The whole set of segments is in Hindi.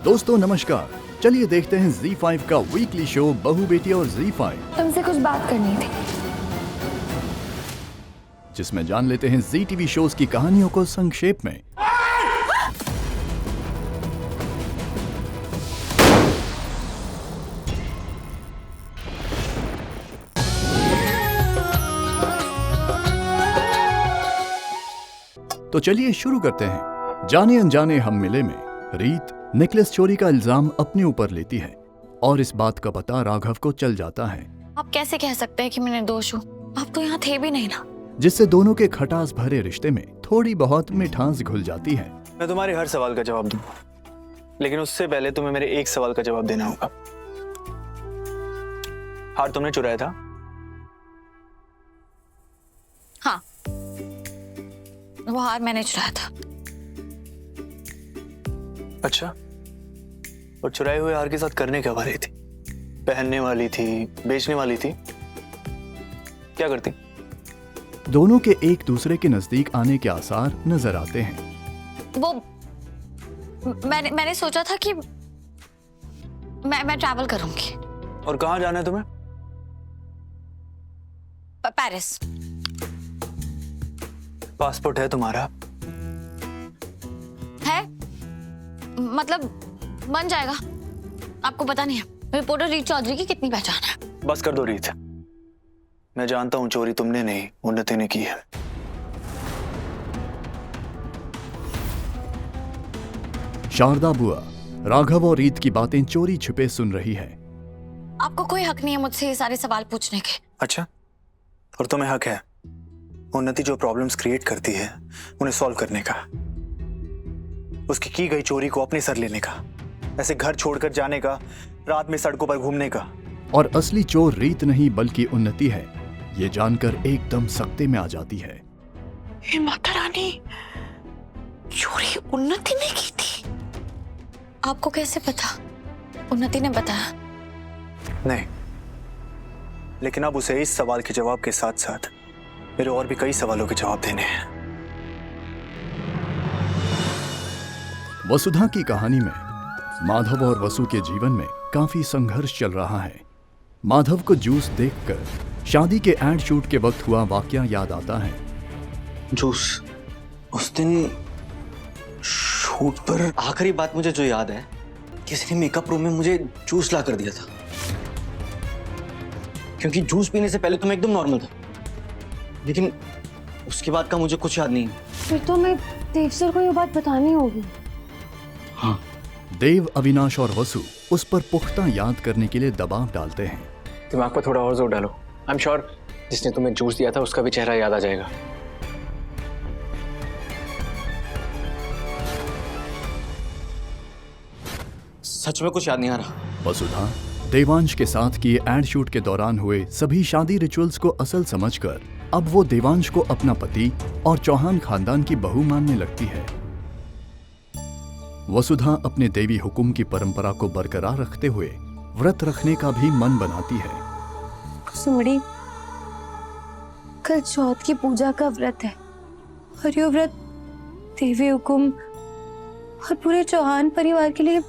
दोस्तों नमस्कार, चलिए देखते हैं ZEE5 का वीकली शो बहू बेटी और ZEE5, तुमसे कुछ बात करनी थी। जिसमें जान लेते हैं जी टीवी शोज की कहानियों को संक्षेप में। तो चलिए शुरू करते हैं। जाने अनजाने हम मिले में रीत नेकलेस चोरी का इल्जाम अपने ऊपर लेती है और इस बात का पता राघव को चल जाता है। आप कैसे कह सकते हैं कि मैंने दोष हूँ? आप तो यहाँ थे भी नहीं ना। जिससे दोनों के खटास भरे रिश्ते में थोड़ी बहुत मिठास घुल जाती है। मैं तुम्हारे हर सवाल का जवाब दूंगा, लेकिन उससे पहले तुम्हें मेरे एक सवाल का जवाब देना होगा। हार तुमने चुराया था? हाँ, वो हार मैंने चुराया था। अच्छा, और चुराए हुए हार के साथ करने क्या वाली थी? पहनने वाली थी, बेचने वाली थी, क्या करती? दोनों के एक दूसरे के नजदीक आने के आसार नजर आते हैं। वो मैंने सोचा था कि मैं ट्रैवल करूंगी। और कहाँ जाना है तुम्हें? पेरिस। पासपोर्ट है तुम्हारा? है, मतलब बन जाएगा। आपको पता नहीं है रिपोर्टर रीत चौधरी की कितनी पहचान है। बस कर दो रीत, मैं जानता हूं चोरी तुमने नहीं, उन्नति ने की है। शारदा बुआ राघव और रीत की बातें चोरी छुपे सुन रही है। आपको कोई हक नहीं है मुझसे ये सारे सवाल पूछने के। अच्छा, और तुम्हें हक है उन्नति जो प्रॉब्लम्स क्रिएट करती है उन्हें सॉल्व करने का, उसकी की गई चोरी को अपने सर लेने का, ऐसे घर छोड़कर जाने का, रात में सड़कों पर घूमने का। और असली चोर रीत नहीं बल्कि उन्नति है, ये जानकर एकदम सख्ते में आ जाती है। हे माता रानी, चोरी उन्नति ने की थी? आपको कैसे पता? उन्नति ने बताया? नहीं, लेकिन अब उसे इस सवाल के जवाब के साथ साथ मेरे और भी कई सवालों के जवाब देने हैं। वसुधा की कहानी में माधव और वसु के जीवन में काफी संघर्ष चल रहा है। माधव को जूस देखकर शादी के एड शूट के वक्त हुआ वाकया याद आता है। जूस, उस दिन शूट पर आखिरी बात मुझे जो याद है, किसी ने मेकअप रूम में मुझे जूस ला कर दिया था, क्योंकि जूस पीने से पहले तो मैं एकदम नॉर्मल था, लेकिन उसके बाद का मुझे कुछ याद नहीं है। फिर तो मैं देव सर को ये बात बतानी होगी। हाँ। देव, अविनाश और वसु उस पर पुख्ता याद करने के लिए दबाव डालते हैं। दिमाग पर थोड़ा और जोर डालो। आई एम श्योर जिसने तुम्हें जूस दिया था उसका भी चेहरा याद आ जाएगा। सच में कुछ याद नहीं आ रहा। वसुधा देवांश के साथ किए एड शूट के दौरान हुए सभी शादी रिचुअल्स को असल समझकर अब वो देवांश को अपना पति और चौहान खानदान की बहू मानने लगती है। वसुधा अपने देवी हुकुम की परंपरा को बरकरार रखते हुए व्रत रखने का भी मन बनाती है। सुमड़ी, कल चौथ की पूजा का व्रत है और ये व्रत देवी हुकुम और पूरे चौहान परिवार के लिए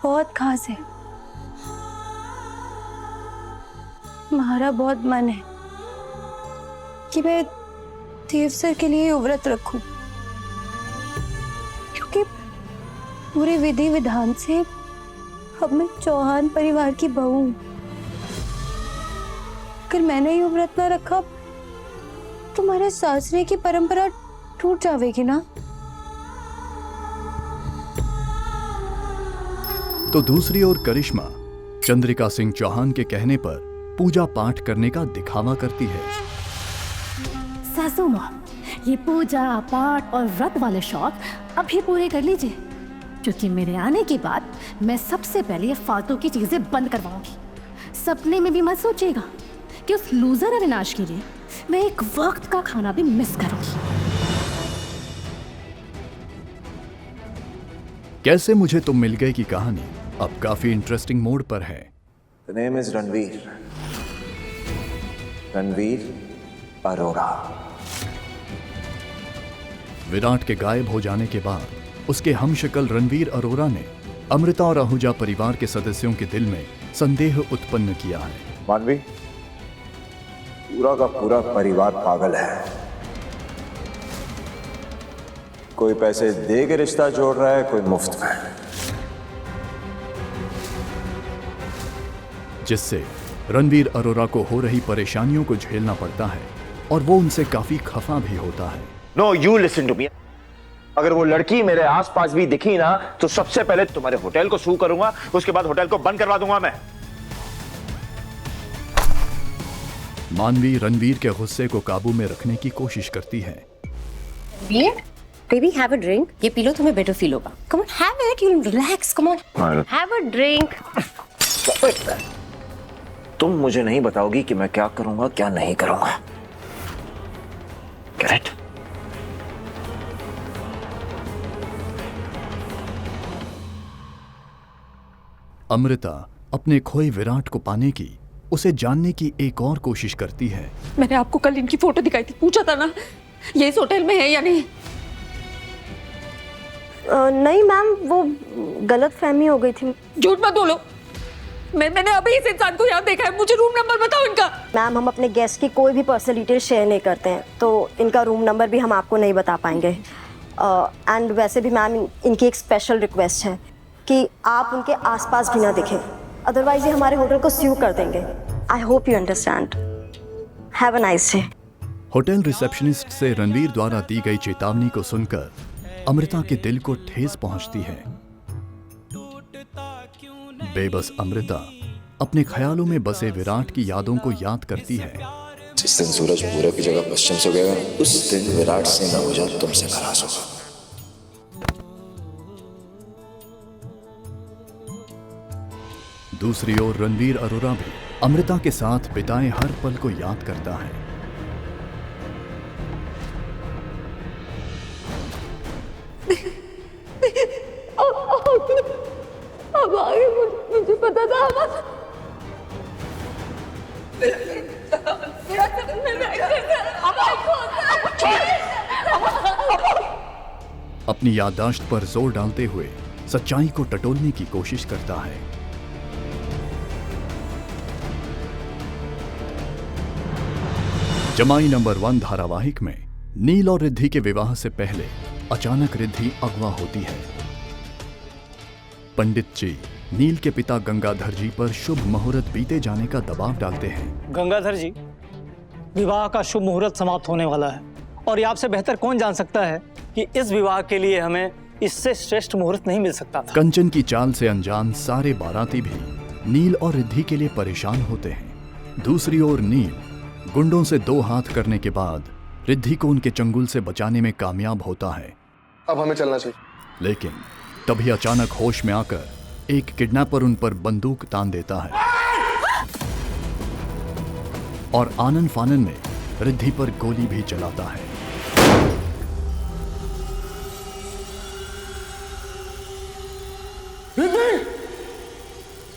बहुत खास है। हमारा बहुत मन है कि मैं देव सर के लिए व्रत रखूं, क्योंकि पूरे विधि विधान से अब मैं चौहान परिवार की बहू हूं। अगर मैंने ये व्रत ना रखा तो हमारे सासरे की परंपरा टूट जाएगी ना। तो दूसरी ओर करिश्मा चंद्रिका सिंह चौहान के कहने पर पूजा पाठ करने का दिखावा करती है। सासू माँ, ये पूजा पाठ और व्रत वाले शौक अभी पूरे कर लीजिए, क्योंकि मेरे आने के बाद मैं सबसे पहले ये फालतू की चीजें बंद करवाऊंगी। सपने में भी मत सोचिएगा कि उस लूजर अविनाश के लिए मैं एक वक्त का खाना भी मिस करूंगी। कैसे मुझे तुम मिल गए की कहानी अब काफी इंटरेस्टिंग मोड पर है। The name is Ranveer. Ranveer Arora. Virat के गायब हो जाने के बाद उसके हमशक्ल रणवीर अरोरा ने अमृता और आहूजा परिवार के सदस्यों के दिल में संदेह उत्पन्न किया है। मानवी, पूरा का पूरा परिवार पागल है। कोई पैसे दे के रिश्ता जोड़ रहा है, कोई मुफ्त में, जिससे रणवीर अरोरा को हो रही परेशानियों को झेलना पड़ता है और वो उनसे काफी खफा भी होता है। No, you listen to me. अगर वो लड़की मेरे आसपास भी दिखी ना तो सबसे पहले तुम्हारे होटल को सू करूंगा, उसके बाद होटल को बंद करवा दूंगा मैं। मानवी रणवीर के गुस्से को काबू में रखने की कोशिश करती है। बेबी हैव अ ड्रिंक, ये पी लो, तुम्हें बेटर फील होगा। Come on, have it, you relax, come on, have a drink. तुम मुझे नहीं बताओगी कि मैं क्या करूंगा क्या नहीं करूंगा। करेक्ट? अमृता अपने खोए विराट को पाने की, उसे जानने की एक और कोशिश करती है। मैंने आपको कल इनकी फोटो दिखाई थी, पूछा था ना ये इस होटल में है या नहीं? नहीं मैम, वो गलत फहमी हो गई थी। झूठ मत बोलो, मैंने अभी इस इंसान को यहाँ देखा है। मुझे रूम नंबर बताओ इनका। मैम, हम अपने गेस्ट की कोई भी पर्सनल डिटेल शेयर नहीं करते हैं, तो इनका रूम नंबर भी हम आपको नहीं बता पाएंगे। एंड वैसे भी मैम, इनकी एक स्पेशल रिक्वेस्ट है कि आप उनके आसपास भी ना दिखें, अदरवाइज ये हमारे होटल को स्यू कर देंगे। I hope you understand. Have a nice day. Hotel receptionist से रणवीर द्वारा दी गई चेतावनी को सुनकर अमृता के दिल को ठेस पहुंचती है। बेबस अमृता अपने ख्यालों में बसे विराट की यादों को याद करती है। जिस दिन सूरज पूरब की जगह पश्चिम से उगेगा, उस दिन विराट सिंह आहूजा तुमसे नाराज होगा। दूसरी ओर रणवीर अरोरा भी अमृता के साथ बिताए हर पल को याद करता है। अब आगे मुझे पता था। अपनी याददाश्त पर जोर डालते हुए सच्चाई को टटोलने की कोशिश करता है। जमाई नंबर 1 धारावाहिक में नील और रिद्धि के विवाह से पहले अचानक रिद्धि अगवा होती है। पंडित जी नील के पिता गंगाधर जी पर शुभ मुहूर्त बीते जाने का दबाव डालते हैं। गंगाधर जी, विवाह का शुभ मुहूर्त समाप्त होने वाला है और ये आपसे बेहतर कौन जान सकता है कि इस विवाह के लिए हमें इससे श्रेष्ठ मुहूर्त नहीं मिल सकता था। कंचन की चाल से अनजान सारे बाराती भी नील और रिद्धि के लिए परेशान होते हैं। दूसरी ओर नील गुंडों से 2 हाथ करने के बाद रिद्धि को उनके चंगुल से बचाने में कामयाब होता है। अब हमें चलना चाहिए। लेकिन तभी अचानक होश में आकर एक किडनैपर उन पर बंदूक तान देता है और आनन फानन में रिद्धि पर गोली भी चलाता है।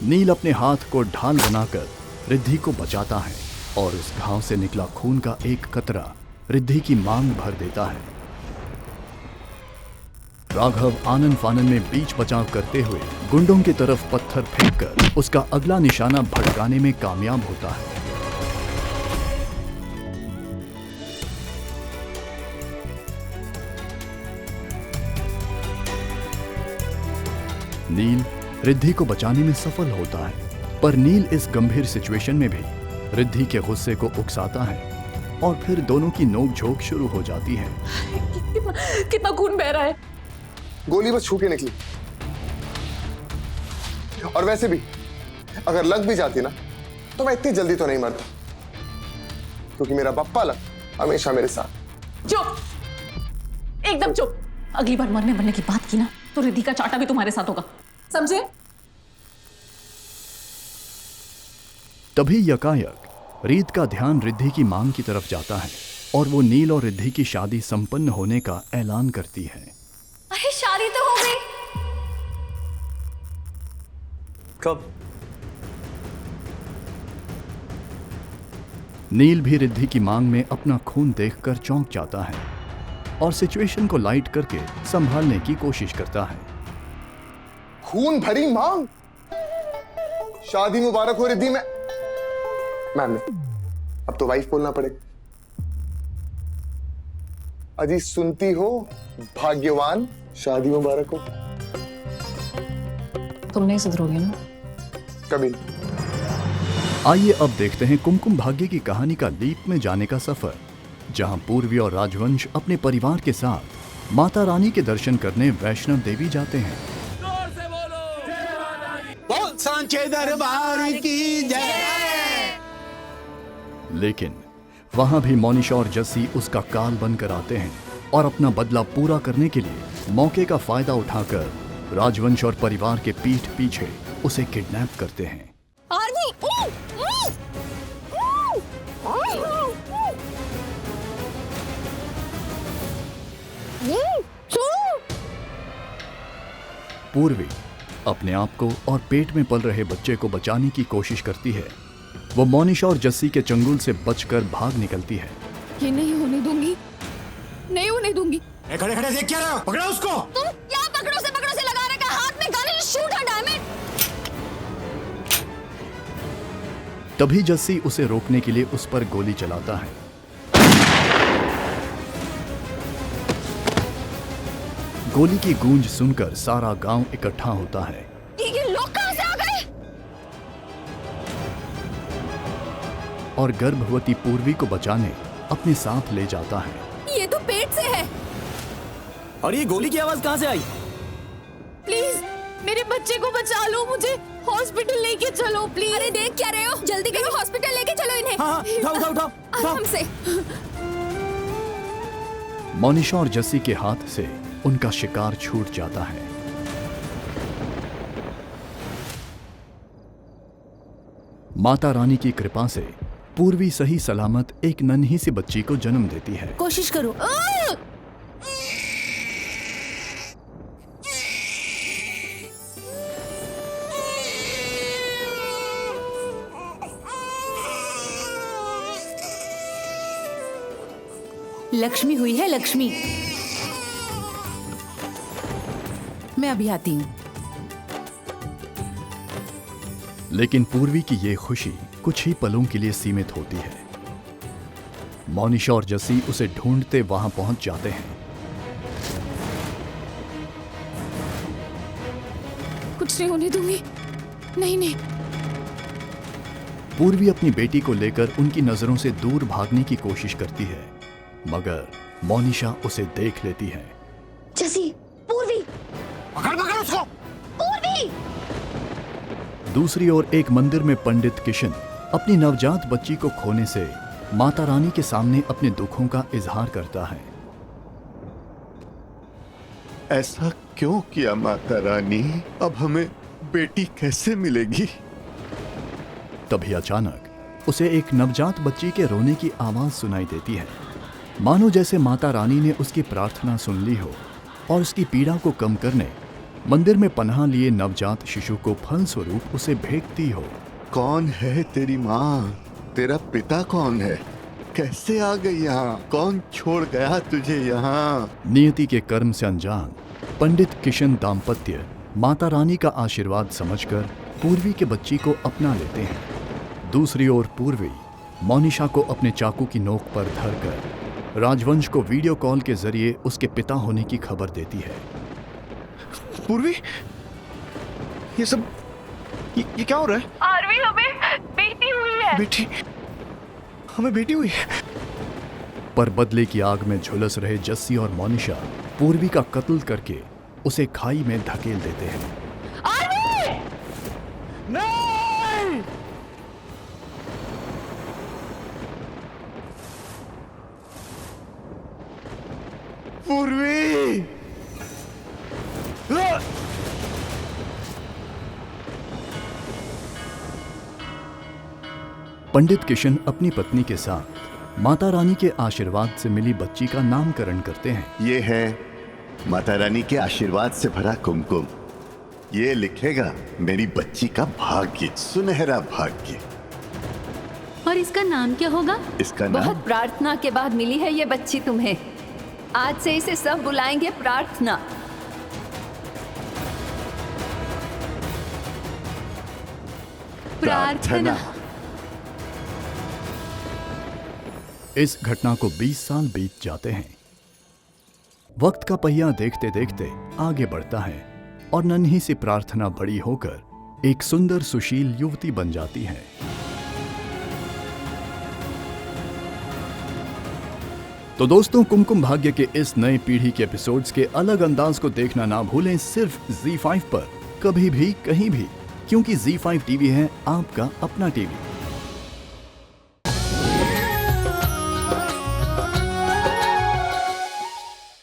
नील अपने हाथ को ढाल बनाकर रिद्धि को बचाता है और उस घाव से निकला खून का एक कतरा रिद्धि की मांग भर देता है। राघव आनन फानन में बीच बचाव करते हुए गुंडों की तरफ पत्थर फेंककर उसका अगला निशाना भटकाने में कामयाब होता है। नील रिद्धि को बचाने में सफल होता है, पर नील इस गंभीर सिचुएशन में भी रिद्धि के गुस्से को उकसाता है और फिर दोनों की नोकझोंक शुरू हो जाती है। कितना खून बह रहा है। गोली बस छू के निकली, और वैसे भी अगर लग भी जाती ना तो मैं इतनी जल्दी तो नहीं मरता, क्योंकि मेरा पप्पा लग हमेशा मेरे साथ। चुप, एकदम चुप। अगली बार मरने की बात की ना तो रिद्धि का चाटा भी तुम्हारे साथ होगा, समझे? तभी यकायक रीत का ध्यान रिद्धि की मांग की तरफ जाता है और वो नील और रिद्धि की शादी संपन्न होने का ऐलान करती है। अरे शादी तो हो गई। कब? नील भी रिद्धि की मांग में अपना खून देखकर चौंक जाता है और सिचुएशन को लाइट करके संभालने की कोशिश करता है। खून भरी मांग। शादी मुबारक हो रिद्धि। मैम नहीं, अब तो वाइफ बोलना पड़ेगा। अजी सुनती हो? भाग्यवान, शादी मुबारक हो। तुम नहीं सुधरोगे ना कभी। आइए अब देखते हैं कुमकुम भाग्य की कहानी का लीप में जाने का सफर, जहां पूर्वी और राजवंश अपने परिवार के साथ माता रानी के दर्शन करने वैष्णव देवी जाते हैं। बोल सांचे दरबार की जय। लेकिन वहां भी मोनिशा और जस्सी उसका काल बनकर आते हैं और अपना बदला पूरा करने के लिए मौके का फायदा उठाकर राजवंश और परिवार के पीठ पीछे उसे किडनैप करते हैं। पूर्वी अपने आप को और पेट में पल रहे बच्चे को बचाने की कोशिश करती है। वो मोनिशा और जस्सी के चंगुल से बचकर भाग निकलती है। ये नहीं होने दूंगी, नहीं होने दूंगी। खड़े खड़े देख क्या रहे हो? पकड़ो उसको। तुम क्या पकड़ो से लगा रखा, हाथ में गन है, शूट हर डायमंड। तभी जस्सी उसे रोकने के लिए उस पर गोली चलाता है। गोली की गूंज सुनकर सारा गांव इकट्ठा होता है। ये लोग कहां से आ गए? और गर्भवती पूर्वी को बचाने अपने साथ ले जाता है। ये तो पेट से है। और ये गोली की आवाज कहां से आई? प्लीज मेरे बच्चे को बचा लो, मुझे हॉस्पिटल लेके चलो प्लीज। अरे देख क्या रहे हो, जल्दी करो, हॉस्पिटल लेके चलो इन्हें। हाँ, उठाओ। आराम से। मोनिशा और जस्सी के हाथ से उनका शिकार छूट जाता है। माता रानी की कृपा से पूर्वी सही सलामत एक नन्ही सी बच्ची को जन्म देती है। कोशिश करो। लक्ष्मी हुई है, लक्ष्मी। मैं अभी आती हूँ। लेकिन पूर्वी की ये खुशी कुछ ही पलों के लिए सीमित होती है। मोनिशा और जस्सी उसे ढूंढते वहां पहुंच जाते हैं। कुछ नहीं होने दूंगी, नहीं। पूर्वी अपनी बेटी को लेकर उनकी नजरों से दूर भागने की कोशिश करती है, मगर मोनिशा उसे देख लेती है। जस्सी, पूर्वी, पकड़ उसको। पूर्वी। दूसरी ओर एक मंदिर में पंडित किशन अपनी नवजात बच्ची को खोने से माता रानी के सामने अपने दुखों का इजहार करता है। ऐसा क्यों किया माता रानी? अब हमें बेटी कैसे मिलेगी? तभी अचानक उसे एक नवजात बच्ची के रोने की आवाज सुनाई देती है, मानो जैसे माता रानी ने उसकी प्रार्थना सुन ली हो और उसकी पीड़ा को कम करने मंदिर में पनाह लिए नवजात शिशु को फल स्वरूप उसे भेंटती हो। कौन है तेरी माँ? तेरा पिता कौन है? कैसे आ गई यहाँ? कौन छोड़ गया तुझे यहाँ? नियति के कर्म से अनजान पंडित किशन दाम्पत्य माता रानी का आशीर्वाद समझकर पूर्वी के बच्ची को अपना लेते हैं। दूसरी ओर पूर्वी मोनिशा को अपने चाकू की नोक पर धरकर राजवंश को वीडियो कॉल के जरिए उसके पिता होने की खबर देती है। पूर्वी, ये सब ये क्या हो रहा है? आरवी, हमें बेटी हुई है। बेटी? हमें बेटी हुई है? पर बदले की आग में झुलस रहे जस्सी और मोनिशा पूर्वी का कत्ल करके उसे खाई में धकेल देते हैं। आरवी! नहीं! पूर्वी! पंडित किशन अपनी पत्नी के साथ माता रानी के आशीर्वाद से मिली बच्ची का नामकरण करते हैं। ये है माता रानी के आशीर्वाद से भरा कुमकुम। ये लिखेगा मेरी बच्ची का भाग्य, सुनहरा भाग्य। और इसका नाम क्या होगा? इसका नाम? बहुत प्रार्थना के बाद मिली है ये बच्ची तुम्हें। आज से इसे सब बुलाएंगे प्रार्थना। प्रार्थना। इस घटना को 20 साल बीत जाते हैं। वक्त का पहिया देखते देखते आगे बढ़ता है और नन्ही सी प्रार्थना बड़ी होकर एक सुंदर सुशील युवती बन जाती है। तो दोस्तों, कुमकुम भाग्य के इस नए पीढ़ी के एपिसोड्स के अलग अंदाज को देखना ना भूलें, सिर्फ ZEE5 पर, कभी भी कहीं भी, क्योंकि ZEE5 टीवी है आपका अपना टीवी।